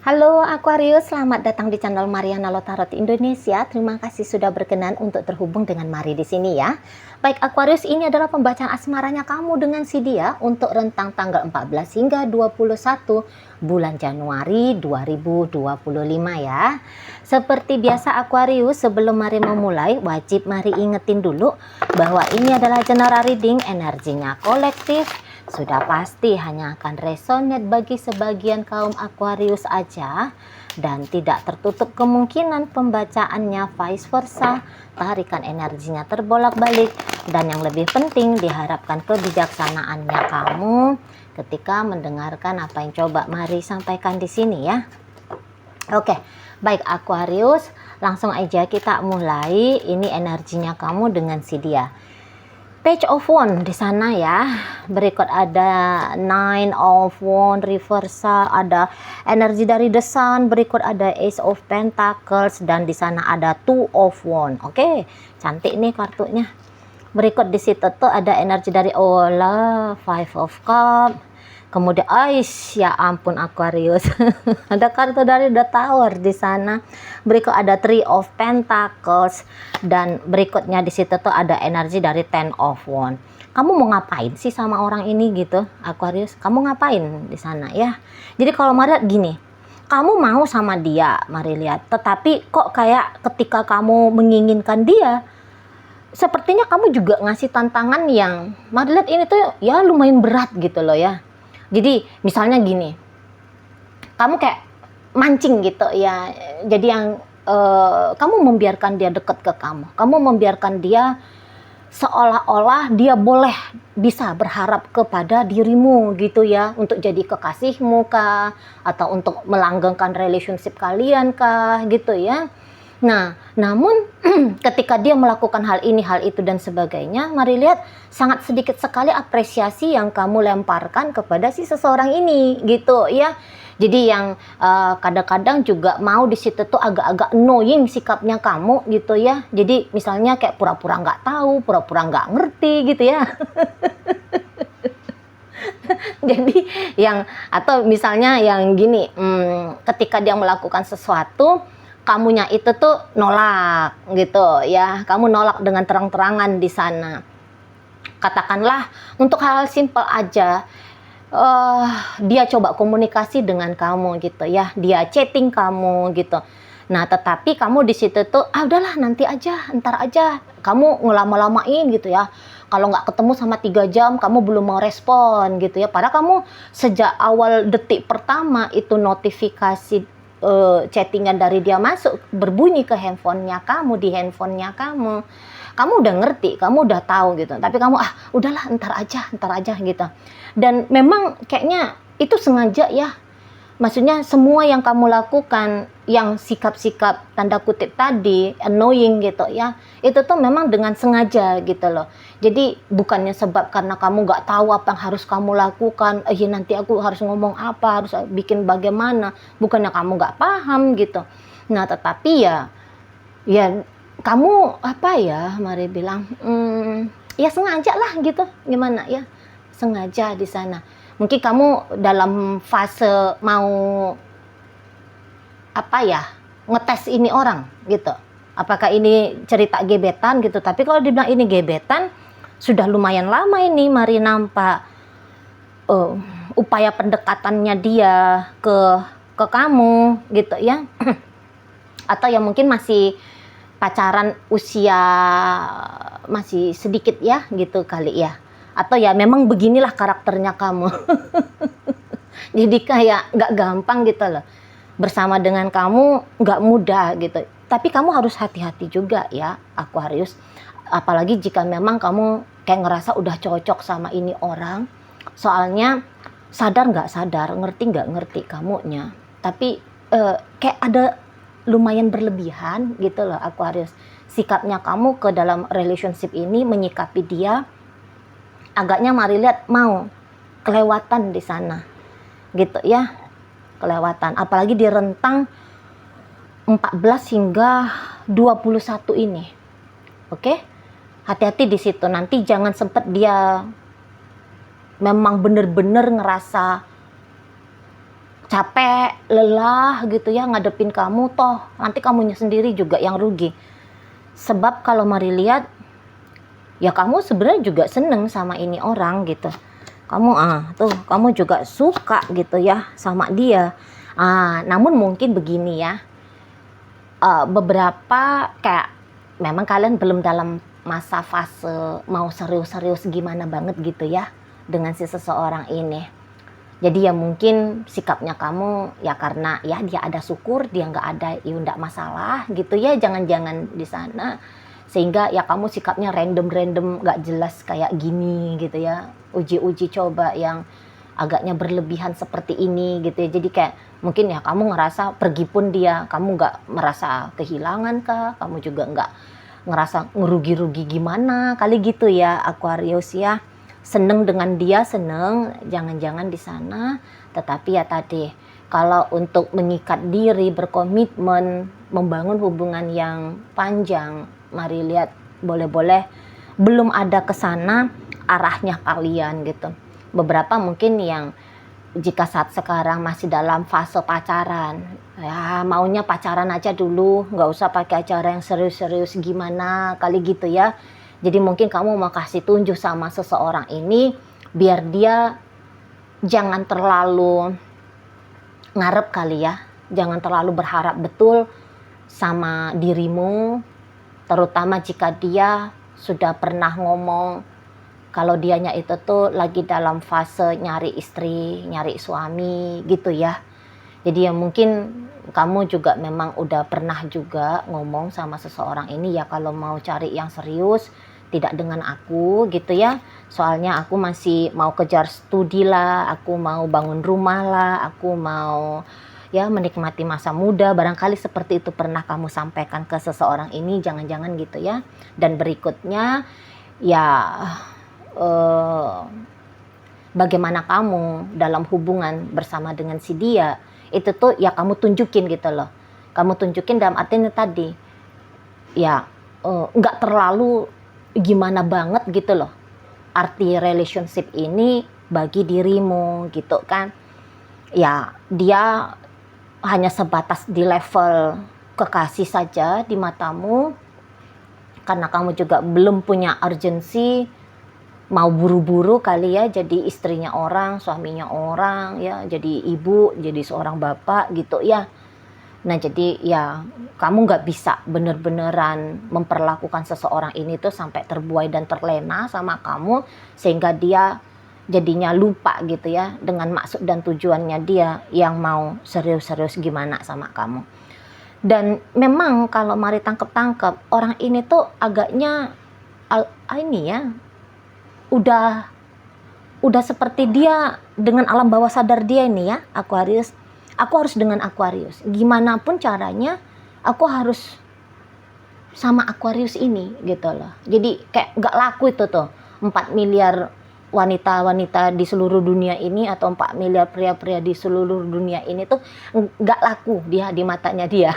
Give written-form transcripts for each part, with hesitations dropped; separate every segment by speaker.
Speaker 1: Halo Aquarius, selamat datang di channel Mariana Lotarot Indonesia. Terima kasih sudah berkenan untuk terhubung dengan Mari di sini ya. Baik Aquarius, ini adalah pembacaan asmaranya kamu dengan si dia untuk rentang tanggal 14 hingga 21 bulan Januari 2025 ya. Seperti biasa Aquarius, sebelum Mari memulai, wajib Mari ingetin dulu bahwa ini adalah general reading, energinya kolektif. Sudah pasti hanya akan resonate bagi sebagian kaum Aquarius aja dan tidak tertutup kemungkinan pembacaannya vice versa, tarikan energinya terbolak-balik, dan yang lebih penting diharapkan kebijaksanaannya kamu ketika mendengarkan apa yang coba Mari sampaikan di sini ya. Oke, baik Aquarius, langsung aja kita mulai. Ini energinya kamu dengan si dia. Page of Wands di sana ya. Berikut ada Nine of Wands reversal, ada energi dari The Sun, berikut ada Ace of Pentacles, dan di sana ada Two of Wands. Oke, cantik nih kartunya. Berikut di situ tuh ada energi dari Ola, Five of Cups. Kemudian ya ampun Aquarius. Ada kartu dari The Tower di sana. Berikut ada Three of Pentacles, dan berikutnya di situ tuh ada energi dari Ten of Wands. Kamu mau ngapain sih sama orang ini gitu, Aquarius? Kamu ngapain di sana ya? Jadi kalau Mari lihat gini, kamu mau sama dia, Mari lihat, tetapi kok kayak ketika kamu menginginkan dia, sepertinya kamu juga ngasih tantangan yang Mari lihat ini tuh ya lumayan berat gitu loh ya. Jadi misalnya gini, kamu kayak mancing gitu ya. Jadi yang kamu membiarkan dia dekat ke kamu membiarkan dia seolah-olah dia boleh bisa berharap kepada dirimu gitu ya, untuk jadi kekasihmu kah, atau untuk melanggengkan relationship kalian kah gitu ya. Nah, namun ketika dia melakukan hal ini, hal itu, dan sebagainya, Mari lihat sangat sedikit sekali apresiasi yang kamu lemparkan kepada si seseorang ini, gitu ya. Jadi yang kadang-kadang juga mau di situ tuh agak-agak annoying sikapnya kamu, gitu ya. Jadi misalnya kayak pura-pura nggak tahu, pura-pura nggak ngerti, gitu ya. Jadi yang atau misalnya yang gini, ketika dia melakukan sesuatu, kamunya itu tuh nolak gitu ya, kamu nolak dengan terang-terangan di sana. Katakanlah untuk hal-hal simpel aja, dia coba komunikasi dengan kamu gitu ya, dia chatting kamu gitu. Nah tetapi kamu di situ tuh udahlah nanti aja, ntar aja, kamu ngelama-lamain gitu ya. Kalau nggak ketemu sama 3 jam kamu belum mau respon gitu ya, padahal kamu sejak awal detik pertama itu notifikasi chattingan dari dia masuk berbunyi ke handphonenya kamu, di handphonenya kamu udah ngerti, kamu udah tahu gitu, tapi kamu udahlah ntar aja gitu. Dan memang kayaknya itu sengaja ya, maksudnya semua yang kamu lakukan, yang sikap-sikap tanda kutip tadi annoying gitu ya, itu tuh memang dengan sengaja gitu loh. Jadi bukannya sebab karena kamu nggak tahu apa yang harus kamu lakukan, nanti aku harus ngomong apa, harus bikin bagaimana, bukannya kamu nggak paham gitu. Nah tetapi ya kamu apa ya, Mari bilang ya sengaja lah gitu, gimana ya, sengaja di sana. Mungkin kamu dalam fase mau apa ya, ngetes ini orang gitu, apakah ini cerita gebetan gitu. Tapi kalau dibilang ini gebetan, sudah lumayan lama ini Mari nampak upaya pendekatannya dia ke kamu gitu ya. Atau ya mungkin masih pacaran usia masih sedikit ya gitu kali ya. Atau ya memang beginilah karakternya kamu. Jadi kayak nggak gampang gitu loh. Bersama dengan kamu nggak mudah gitu. Tapi kamu harus hati-hati juga ya Aquarius. Apalagi jika memang kamu kayak ngerasa udah cocok sama ini orang. Soalnya sadar nggak sadar, ngerti nggak ngerti kamunya. Tapi kayak ada lumayan berlebihan gitu loh Aquarius. Sikapnya kamu ke dalam relationship ini, menyikapi dia agaknya Mari lihat mau kelewatan di sana gitu ya, kelewatan. Apalagi di rentang 14 hingga 21 ini. Oke, hati-hati di situ. Nanti jangan sempat dia memang bener-bener ngerasa capek, lelah gitu ya ngadepin kamu, toh nanti kamunya sendiri juga yang rugi. Sebab kalau Mari lihat, ya kamu sebenarnya juga seneng sama ini orang gitu. Kamu kamu juga suka gitu ya sama dia. Namun mungkin begini ya, beberapa kayak memang kalian belum dalam masa fase mau serius-serius gimana banget gitu ya dengan si seseorang ini. Jadi ya mungkin sikapnya kamu ya karena ya dia ada syukur, dia nggak ada ya nggak masalah gitu ya, jangan-jangan di sana. Sehingga ya kamu sikapnya random-random nggak jelas kayak gini gitu ya, uji-uji coba yang agaknya berlebihan seperti ini gitu ya. Jadi kayak mungkin ya kamu ngerasa pergi pun dia, kamu nggak merasa kehilangan kah, kamu juga nggak ngerasa ngerugi-rugi gimana kali gitu ya Aquarius ya. Seneng dengan dia, seneng, jangan-jangan di sana. Tetapi ya tadi, kalau untuk mengikat diri, berkomitmen, membangun hubungan yang panjang, Mari lihat, boleh-boleh belum ada ke sana arahnya kalian gitu. Beberapa mungkin yang jika saat sekarang masih dalam fase pacaran, ya maunya pacaran aja dulu, nggak usah pakai acara yang serius-serius gimana kali gitu ya. Jadi mungkin kamu mau kasih tunjuk sama seseorang ini biar dia jangan terlalu ngarep kali ya, jangan terlalu berharap betul sama dirimu, terutama jika dia sudah pernah ngomong kalau dianya itu tuh lagi dalam fase nyari istri, nyari suami gitu ya. Jadi ya mungkin kamu juga memang udah pernah juga ngomong sama seseorang ini ya kalau mau cari yang serius tidak dengan aku gitu ya. Soalnya aku masih mau kejar studi lah, aku mau bangun rumah lah, aku mau ya menikmati masa muda. Barangkali seperti itu pernah kamu sampaikan ke seseorang ini, jangan-jangan gitu ya. Dan berikutnya ya bagaimana kamu dalam hubungan bersama dengan si dia, itu tuh ya kamu tunjukin gitu loh. Kamu tunjukin dalam artinya tadi, ya nggak terlalu gimana banget gitu loh. Arti relationship ini bagi dirimu gitu kan. Ya dia hanya sebatas di level kekasih saja di matamu. Karena kamu juga belum punya urgensi mau buru-buru kali ya jadi istrinya orang, suaminya orang ya, jadi ibu, jadi seorang bapak gitu ya. Nah jadi ya kamu nggak bisa bener-beneran memperlakukan seseorang ini tuh sampai terbuai dan terlena sama kamu sehingga dia jadinya lupa gitu ya dengan maksud dan tujuannya dia yang mau serius-serius gimana sama kamu. Dan memang kalau Mari tangkep-tangkep orang ini tuh agaknya ini ya udah seperti dia dengan alam bawah sadar dia ini ya Aquarius. Aku harus dengan Aquarius. Gimana pun caranya, aku harus sama Aquarius ini gitu loh. Jadi kayak gak laku itu tuh 4 miliar wanita-wanita di seluruh dunia ini atau 4 miliar pria-pria di seluruh dunia ini tuh gak laku dia di matanya dia.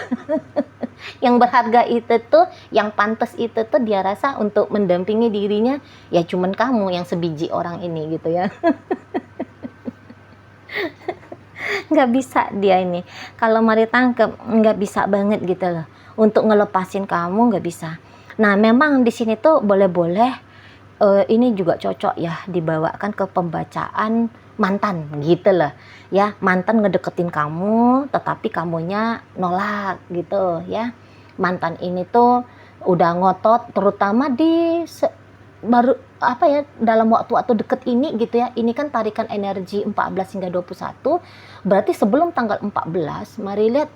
Speaker 1: Yang berharga itu tuh, yang pantas itu tuh dia rasa untuk mendampingi dirinya ya cuman kamu yang sebiji orang ini gitu ya. Nggak bisa dia ini. Kalau Mari tangkep nggak bisa banget gitu loh. Untuk ngelepasin kamu nggak bisa. Nah memang di sini tuh boleh-boleh ini juga cocok ya dibawakan ke pembacaan mantan gitu loh. Ya mantan ngedeketin kamu tetapi kamunya nolak gitu ya. Mantan ini tuh udah ngotot terutama di baru apa ya dalam waktu-waktu deket ini gitu ya. Ini kan tarikan energi 14 hingga 21. Berarti sebelum tanggal 14 Mari lihat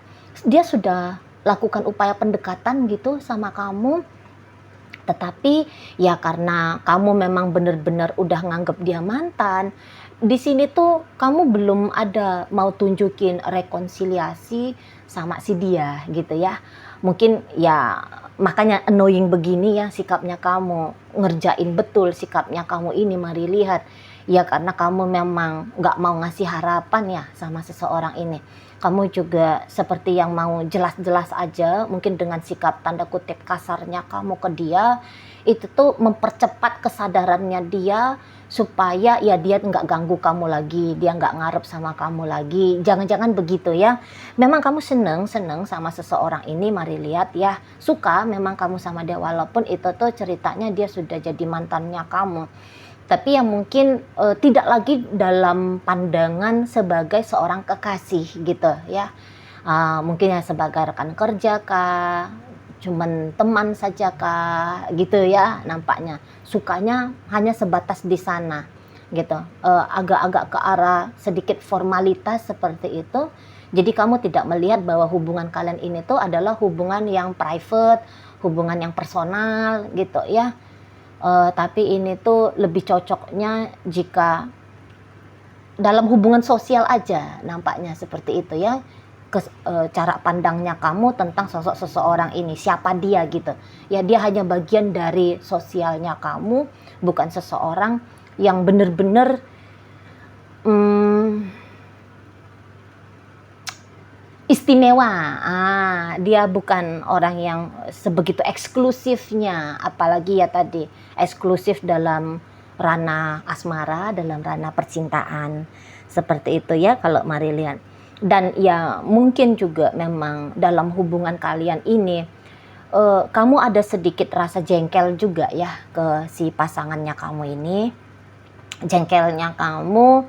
Speaker 1: dia sudah lakukan upaya pendekatan gitu sama kamu. Tetapi ya karena kamu memang benar-benar udah nganggep dia mantan, di sini tuh kamu belum ada mau tunjukin rekonsiliasi sama si dia gitu ya. Mungkin ya makanya annoying begini ya sikapnya kamu, ngerjain betul sikapnya kamu ini Mari lihat. Ya karena kamu memang nggak mau ngasih harapan ya sama seseorang ini. Kamu juga seperti yang mau jelas-jelas aja, mungkin dengan sikap tanda kutip kasarnya kamu ke dia, itu tuh mempercepat kesadarannya dia supaya ya dia nggak ganggu kamu lagi, dia nggak ngarep sama kamu lagi. Jangan-jangan begitu ya. Memang kamu seneng sama seseorang ini, mari lihat ya. Suka memang kamu sama dia walaupun itu tuh ceritanya dia sudah jadi mantannya kamu. Tapi yang mungkin tidak lagi dalam pandangan sebagai seorang kekasih gitu ya. Mungkin ya sebagai rekan kerja kah, cuman teman saja kah, gitu ya nampaknya. Sukanya hanya sebatas di sana gitu. Agak-agak ke arah sedikit formalitas seperti itu. Jadi kamu tidak melihat bahwa hubungan kalian ini tuh adalah hubungan yang private, hubungan yang personal gitu ya. Tapi ini tuh lebih cocoknya jika dalam hubungan sosial aja, nampaknya seperti itu ya. Cara pandangnya kamu tentang sosok seseorang ini, siapa dia gitu ya. Dia hanya bagian dari sosialnya kamu, bukan seseorang yang benar-benar istimewa. Dia bukan orang yang sebegitu eksklusifnya, apalagi ya tadi eksklusif dalam ranah asmara, dalam ranah percintaan. Seperti itu ya kalau mari lihat. Dan ya mungkin juga memang dalam hubungan kalian ini kamu ada sedikit rasa jengkel juga ya ke si pasangannya kamu ini. Jengkelnya kamu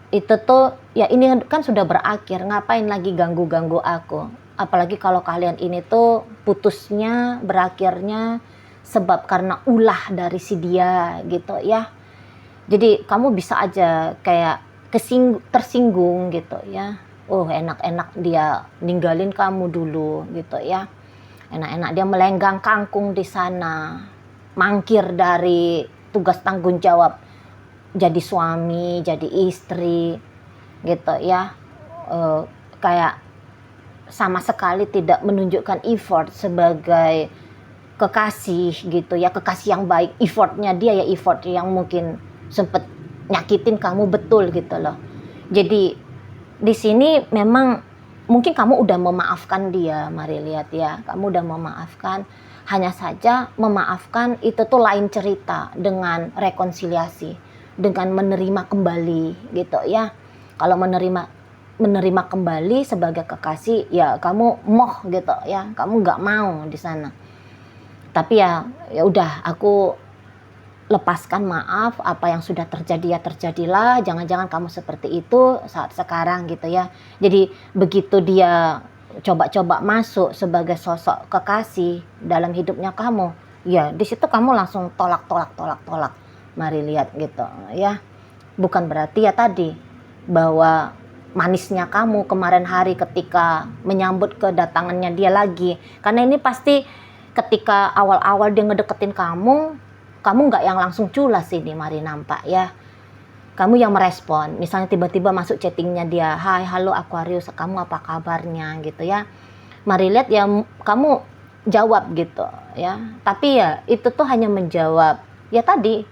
Speaker 1: itu tuh ya ini kan sudah berakhir, ngapain lagi ganggu-ganggu aku. Apalagi kalau kalian ini tuh putusnya, berakhirnya sebab karena ulah dari si dia gitu ya. Jadi kamu bisa aja kayak tersinggung gitu ya. Enak-enak dia ninggalin kamu dulu gitu ya. Enak-enak dia melenggang kangkung di sana, mangkir dari tugas tanggung jawab jadi suami, jadi istri gitu ya. Kayak sama sekali tidak menunjukkan effort sebagai kekasih gitu ya, kekasih yang baik. Effortnya dia ya effort yang mungkin sempet nyakitin kamu betul gitu loh. Jadi di sini memang mungkin kamu udah memaafkan dia, mari lihat ya, kamu udah memaafkan. Hanya saja memaafkan itu tuh lain cerita dengan rekonsiliasi, dengan menerima kembali gitu ya. Kalau menerima kembali sebagai kekasih ya kamu moh gitu ya, kamu nggak mau di sana. Tapi ya udah, aku lepaskan, maaf, apa yang sudah terjadi ya terjadilah. Jangan-jangan kamu seperti itu saat sekarang gitu ya. Jadi begitu dia coba-coba masuk sebagai sosok kekasih dalam hidupnya kamu, ya di situ kamu langsung tolak. Mari lihat gitu ya. Bukan berarti ya tadi bahwa manisnya kamu kemarin hari ketika menyambut kedatangannya dia lagi. Karena ini pasti ketika awal-awal dia ngedeketin kamu nggak yang langsung culas ini, mari nampak ya. Kamu yang merespon, misalnya tiba-tiba masuk chattingnya dia, hai, halo Aquarius, kamu apa kabarnya gitu ya. Mari lihat ya, kamu jawab gitu ya. Tapi ya itu tuh hanya menjawab ya tadi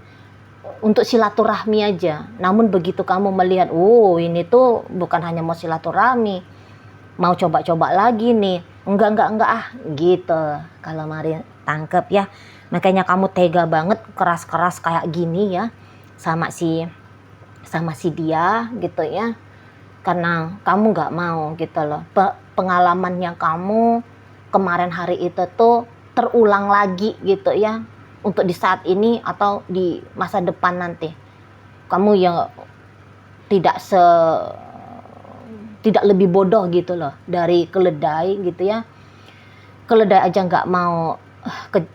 Speaker 1: untuk silaturahmi aja. Namun begitu kamu melihat, ini tuh bukan hanya mau silaturahmi, mau coba-coba lagi nih, enggak gitu. Kalau mari tangkep ya. Makanya kamu tega banget, keras-keras kayak gini ya sama si dia gitu ya. Karena kamu nggak mau gitu loh. Pengalamannya kamu kemarin hari itu tuh terulang lagi gitu ya. Untuk di saat ini atau di masa depan nanti. Kamu yang tidak lebih bodoh gitu loh dari keledai gitu ya. Keledai aja nggak mau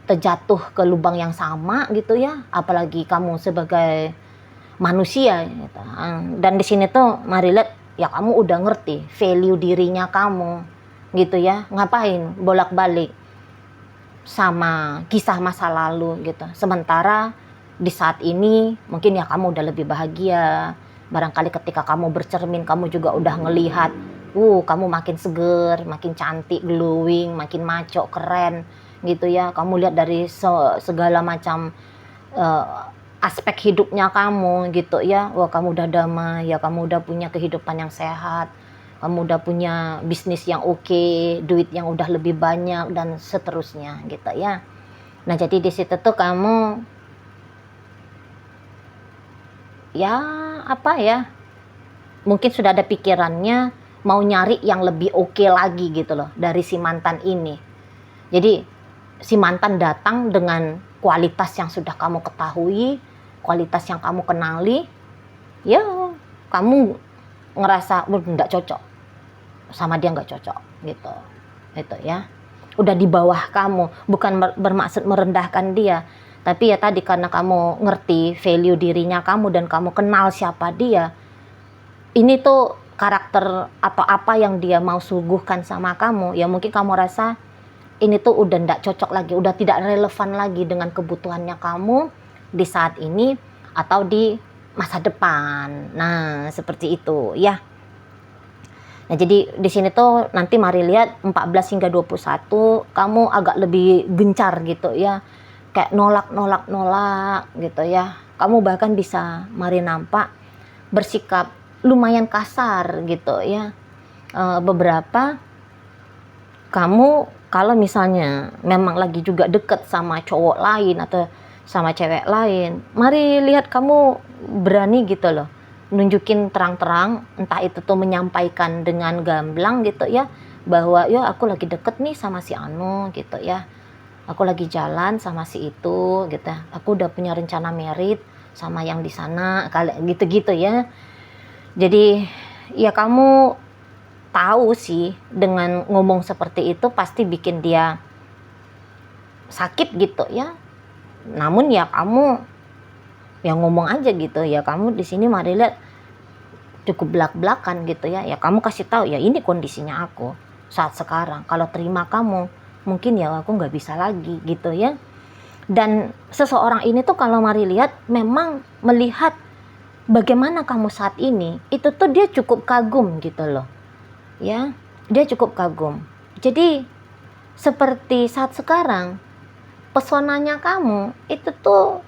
Speaker 1: terjatuh ke lubang yang sama gitu ya, apalagi kamu sebagai manusia gitu. Dan di sini tuh mari lihat ya, kamu udah ngerti value dirinya kamu gitu ya. Ngapain bolak-balik sama kisah masa lalu gitu. Sementara di saat ini mungkin ya kamu udah lebih bahagia. Barangkali ketika kamu bercermin kamu juga udah ngelihat, kamu makin seger, makin cantik, glowing, makin maco, keren gitu ya. Kamu lihat dari segala macam aspek hidupnya kamu gitu ya. Kamu udah damai ya, kamu udah punya kehidupan yang sehat. kamu udah punya bisnis yang oke, duit yang udah lebih banyak dan seterusnya gitu ya. Nah, jadi di situ tuh kamu ya apa ya? Mungkin sudah ada pikirannya mau nyari yang lebih oke lagi gitu loh dari si mantan ini. Jadi si mantan datang dengan kualitas yang sudah kamu ketahui, kualitas yang kamu kenali, ya kamu ngerasa nggak cocok sama dia, nggak cocok gitu itu ya. Udah di bawah kamu, bukan bermaksud merendahkan dia, tapi ya tadi karena kamu ngerti value dirinya kamu dan kamu kenal siapa dia, ini tuh karakter atau apa yang dia mau suguhkan sama kamu, ya mungkin kamu rasa ini tuh udah nggak cocok lagi, udah tidak relevan lagi dengan kebutuhannya kamu di saat ini atau di masa depan. Nah, seperti itu ya. Nah, jadi di sini tuh nanti mari lihat 14 hingga 21 kamu agak lebih gencar gitu ya. Kayak nolak gitu ya. Kamu bahkan bisa mari nampak bersikap lumayan kasar gitu ya. Beberapa kamu kalau misalnya memang lagi juga deket sama cowok lain atau sama cewek lain, mari lihat kamu berani gitu loh nunjukin terang-terang, entah itu tuh menyampaikan dengan gamblang gitu ya, bahwa ya aku lagi deket nih sama si Anu gitu ya, aku lagi jalan sama si itu gitu, aku udah punya rencana merit sama yang di sana, kali gitu-gitu ya. Jadi ya kamu tahu sih dengan ngomong seperti itu pasti bikin dia sakit gitu ya. Namun ya kamu ya ngomong aja gitu ya, kamu di sini mari lihat cukup belak-belakan gitu ya. Ya kamu kasih tahu ya ini kondisinya aku saat sekarang. Kalau terima kamu mungkin ya aku nggak bisa lagi gitu ya. Dan seseorang ini tuh kalau mari lihat memang melihat bagaimana kamu saat ini, itu tuh dia cukup kagum gitu loh. Ya, dia cukup kagum. Jadi seperti saat sekarang pesonanya kamu itu tuh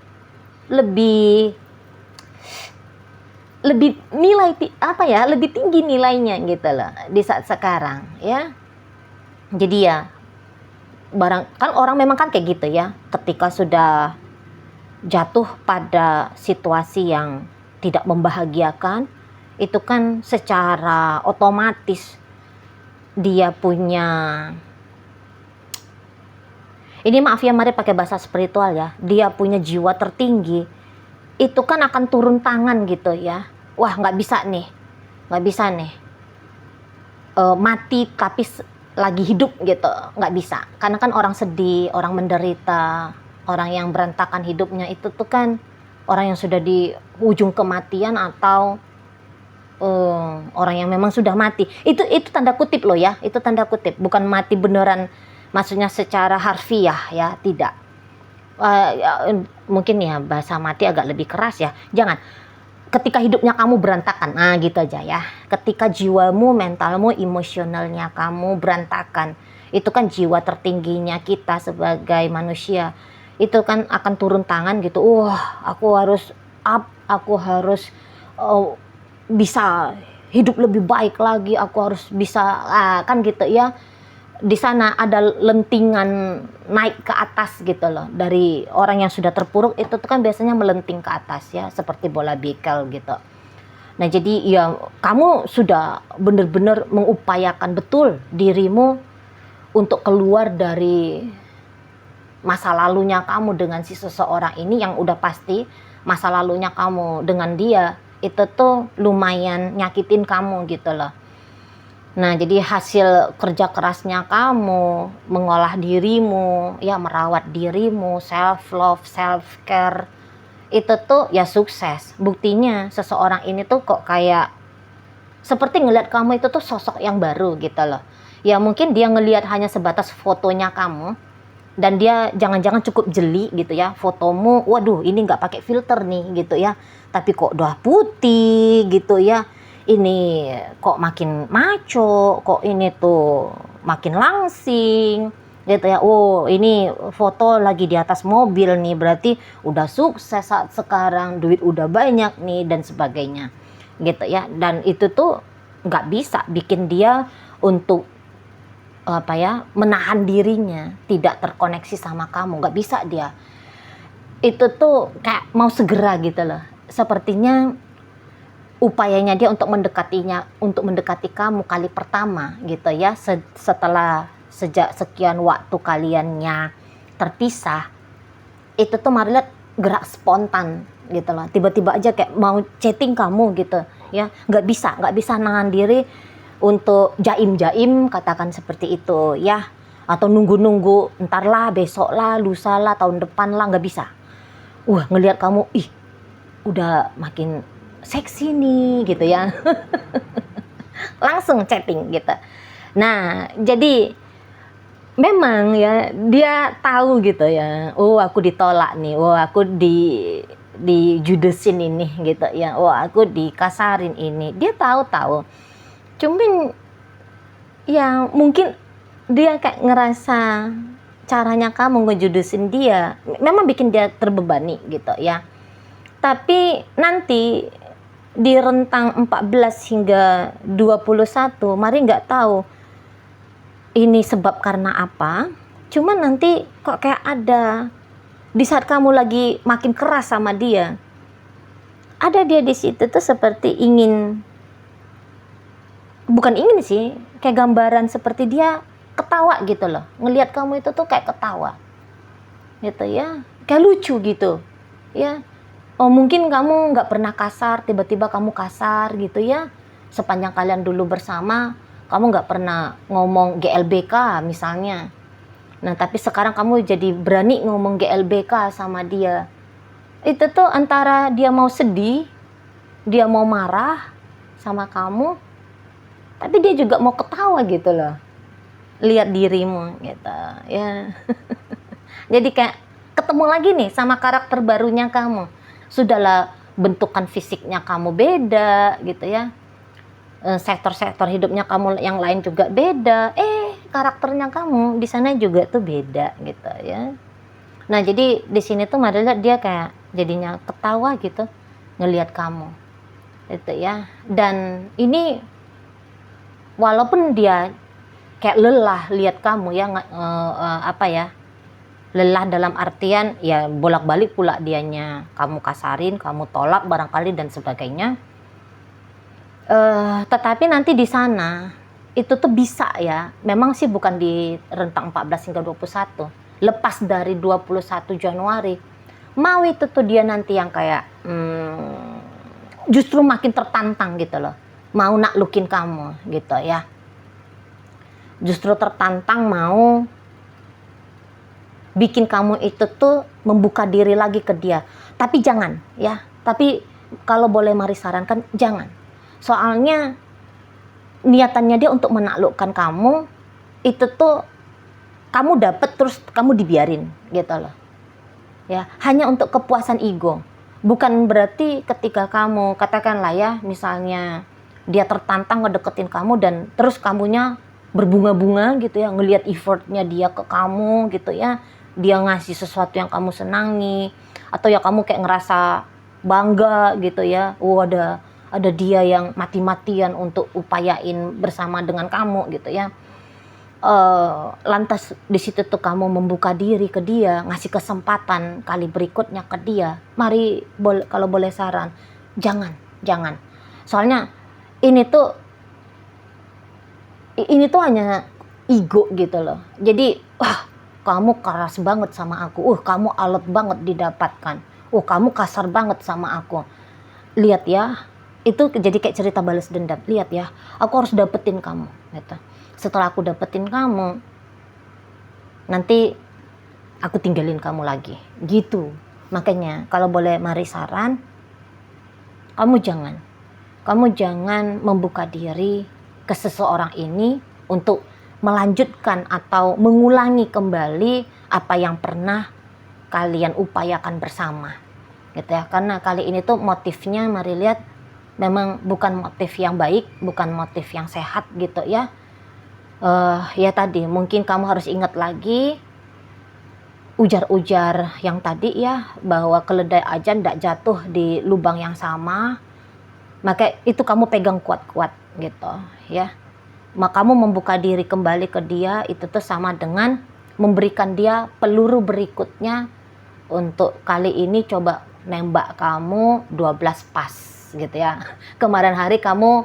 Speaker 1: lebih nilai apa ya, lebih tinggi nilainya gitu loh di saat sekarang ya. Jadi ya barang kan orang memang kan kayak gitu ya, ketika sudah jatuh pada situasi yang tidak membahagiakan itu kan secara otomatis dia punya, ini maaf ya mari pakai bahasa spiritual ya, dia punya jiwa tertinggi, itu kan akan turun tangan gitu ya. Wah nggak bisa nih mati tapi lagi hidup gitu, nggak bisa. Karena kan orang sedih, orang menderita, orang yang berantakan hidupnya itu tuh kan orang yang sudah di ujung kematian atau orang yang memang sudah mati. Itu tanda kutip loh ya, itu tanda kutip, bukan mati beneran maksudnya secara harfiah ya, tidak. Mungkin ya bahasa mati agak lebih keras ya, jangan. Ketika hidupnya kamu berantakan, nah gitu aja ya. Ketika jiwamu, mentalmu, emosionalnya kamu berantakan, itu kan jiwa tertingginya kita sebagai manusia. Itu kan akan turun tangan gitu. Wah, aku harus up, aku harus bisa hidup lebih baik lagi, aku harus bisa kan gitu ya. Di sana ada lentingan naik ke atas gitu loh. Dari orang yang sudah terpuruk itu tuh kan biasanya melenting ke atas ya, seperti bola bekel gitu. Nah, jadi ya kamu sudah benar-benar mengupayakan betul dirimu untuk keluar dari masa lalunya kamu dengan si seseorang ini, yang udah pasti masa lalunya kamu dengan dia itu tuh lumayan nyakitin kamu gitu loh. Nah, jadi hasil kerja kerasnya kamu, mengolah dirimu, ya merawat dirimu, self love, self care, itu tuh ya sukses. Buktinya seseorang ini tuh kok kayak seperti ngelihat kamu itu tuh sosok yang baru gitu loh. Ya mungkin dia ngelihat hanya sebatas fotonya kamu, dan dia jangan-jangan cukup jeli gitu ya, fotomu, waduh ini nggak pakai filter nih gitu ya, tapi kok udah putih gitu ya, ini kok makin maco, kok ini tuh makin langsing gitu ya. Oh ini foto lagi di atas mobil nih, berarti udah sukses saat sekarang, duit udah banyak nih dan sebagainya gitu ya. Dan itu tuh nggak bisa bikin dia untuk menahan dirinya, tidak terkoneksi sama kamu, nggak bisa dia. Itu tuh kayak mau segera gitu loh. Sepertinya upayanya dia untuk mendekati kamu kali pertama gitu ya, setelah sejak sekian waktu kaliannya terpisah, itu tuh Mari lihat gerak spontan gitu loh, tiba-tiba aja kayak mau chatting kamu gitu ya, nggak bisa nahan diri untuk jaim-jaim, katakan seperti itu ya, atau nunggu-nunggu entar lah, besok lah, lusa lah, tahun depan lah, nggak bisa. Ngelihat kamu, udah makin seksi nih gitu ya. Langsung chatting gitu. Nah, jadi memang ya dia tahu gitu ya, aku ditolak nih, aku di judesin ini gitu ya, aku dikasarin ini. Dia tahu. Cuman ya mungkin dia kayak ngerasa caranya kamu ngejudesin dia memang bikin dia terbebani gitu ya. Tapi nanti di rentang 14 hingga 21, Mari nggak tahu ini sebab karena apa. Cuman nanti kok kayak ada di saat kamu lagi makin keras sama dia, ada dia di situ tuh seperti bukan ingin sih, kayak gambaran seperti dia ketawa gitu loh. Ngelihat kamu itu tuh kayak ketawa gitu ya, kayak lucu gitu ya. Mungkin kamu nggak pernah kasar, tiba-tiba kamu kasar gitu ya. Sepanjang kalian dulu bersama, kamu nggak pernah ngomong GLBK misalnya. Nah, tapi sekarang kamu jadi berani ngomong GLBK sama dia. Itu tuh antara dia mau sedih, dia mau marah sama kamu, tapi dia juga mau ketawa gitu loh. Lihat dirimu gitu ya. Jadi kayak ketemu lagi nih sama karakter barunya kamu. Sudahlah, bentukan fisiknya kamu beda gitu ya. Sektor-sektor hidupnya kamu yang lain juga beda. Karakternya kamu di sana juga tuh beda gitu ya. Nah, jadi di sini tuh Mari lihat dia kayak jadinya ketawa gitu ngelihat kamu. Gitu ya. Dan ini walaupun dia kayak lelah lihat kamu ya, lelah dalam artian ya bolak-balik pula dianya kamu kasarin, kamu tolak barangkali dan sebagainya. Tetapi nanti di sana itu tuh bisa ya, memang sih bukan di rentang 14 hingga 21, lepas dari 21 Januari, mau itu tuh dia nanti yang kayak justru makin tertantang gitu loh, mau naklukin kamu gitu ya. Justru tertantang mau bikin kamu itu tuh membuka diri lagi ke dia. Tapi jangan ya, tapi kalau boleh Mari sarankan, jangan. Soalnya niatannya dia untuk menaklukkan kamu, itu tuh kamu dapet terus kamu dibiarin gitu loh ya, hanya untuk kepuasan ego. Bukan berarti ketika kamu katakanlah ya, misalnya dia tertantang ngedeketin kamu dan terus kamunya berbunga-bunga gitu ya, ngelihat effortnya dia ke kamu gitu ya, dia ngasih sesuatu yang kamu senangi, atau ya kamu kayak ngerasa bangga gitu ya, ada dia yang mati-matian untuk upayain bersama dengan kamu gitu ya. Lantas di situ tuh kamu membuka diri ke dia, ngasih kesempatan kali berikutnya ke dia. Mari kalau boleh saran, jangan. Soalnya ini tuh hanya ego gitu loh. Jadi kamu keras banget sama aku, kamu alot banget didapatkan, kamu kasar banget sama aku. Lihat ya, itu jadi kayak cerita balas dendam. Lihat ya, aku harus dapetin kamu gitu. Setelah aku dapetin kamu, nanti aku tinggalin kamu lagi gitu. Makanya kalau boleh Mari saran, kamu jangan membuka diri ke seseorang ini untuk melanjutkan atau mengulangi kembali apa yang pernah kalian upayakan bersama gitu ya. Karena kali ini tuh motifnya Mari lihat memang bukan motif yang baik, bukan motif yang sehat gitu ya. Ya tadi mungkin kamu harus ingat lagi ujar-ujar yang tadi ya, bahwa keledai aja ndak jatuh di lubang yang sama. Maka itu kamu pegang kuat-kuat gitu ya. Kamu membuka diri kembali ke dia itu tuh sama dengan memberikan dia peluru berikutnya untuk kali ini coba nembak kamu 12 pas gitu ya. Kemarin hari kamu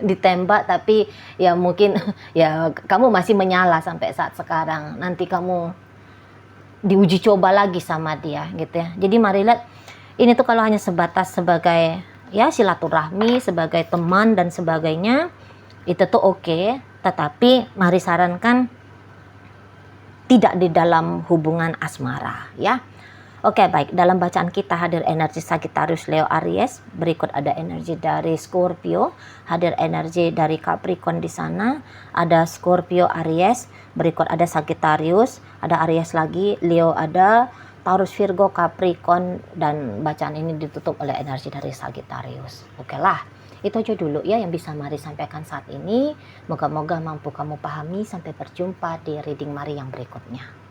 Speaker 1: ditembak tapi ya mungkin ya kamu masih menyala sampai saat sekarang. Nanti kamu diuji coba lagi sama dia gitu ya. Jadi mari lihat ini tuh kalau hanya sebatas sebagai ya silaturahmi, sebagai teman dan sebagainya itu tuh oke, tetapi mari sarankan tidak di dalam hubungan asmara ya. Oke, baik. Dalam bacaan kita hadir energi Sagittarius, Leo, Aries. Berikut ada energi dari Scorpio, hadir energi dari Capricorn di sana. Ada Scorpio, Aries. Berikut ada Sagittarius, ada Aries lagi, Leo ada, Taurus, Virgo, Capricorn, dan bacaan ini ditutup oleh energi dari Sagittarius. Oke lah. Itu aja dulu ya yang bisa Mari sampaikan saat ini. Moga-moga mampu kamu pahami. Sampai berjumpa di reading Mari yang berikutnya.